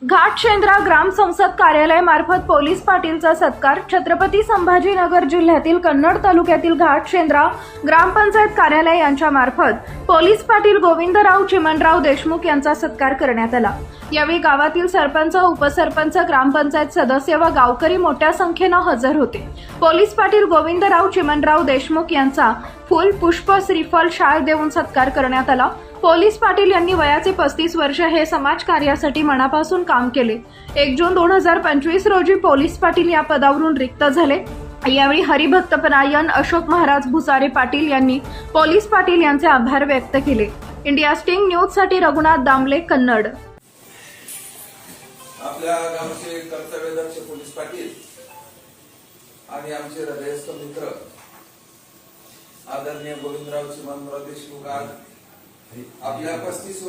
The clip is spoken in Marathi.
घाटशेंद्रा ग्राम संसद कार्यालय मार्फत पोलीस पाटीलचा सत्कार। छत्रपती संभाजीनगर जिल्ह्यातील कन्नड तालुक्यातील घाटशेंद्रा ग्रामपंचायत कार्यालय यांच्या मार्फत पोलीस पाटील गोविंदराव चिमणराव देशमुख यांचा सत्कार करण्यात आला। यावेळी गावातील सरपंच, उपसरपंच, ग्रामपंचायत सदस्य व गावकरी मोठ्या संख्येने हजर होते। पोलीस पाटील गोविंदराव चिमणराव देशमुख यांचा फूल, पुष्प, श्रीफळ, शाल देऊन सत्कार करण्यात आला। पोलीस पाटील यांनी वयाचे 35 वर्ष हे समाज कार्यासाठी मनापासून काम केले। 1 जून 2025 रोजी पोलीस पाटील या पदावरून रिक्त झाले। यावेळी हरिभक्तपरायण अशोक महाराज भुसारे पाटील यांनी पोलीस पाटील यांचे आभार व्यक्त केले। इंडिया स्टिंग न्यूज साठी रघुनाथ दामले, कन्नड। आपल्या गावचे कर्तव्यदक्ष पोलीस पाटील आणि आमचे हृदयस्थ मित्र आदरणीय गोविंदराव चिमणराव देशमुख आज आपल्या 35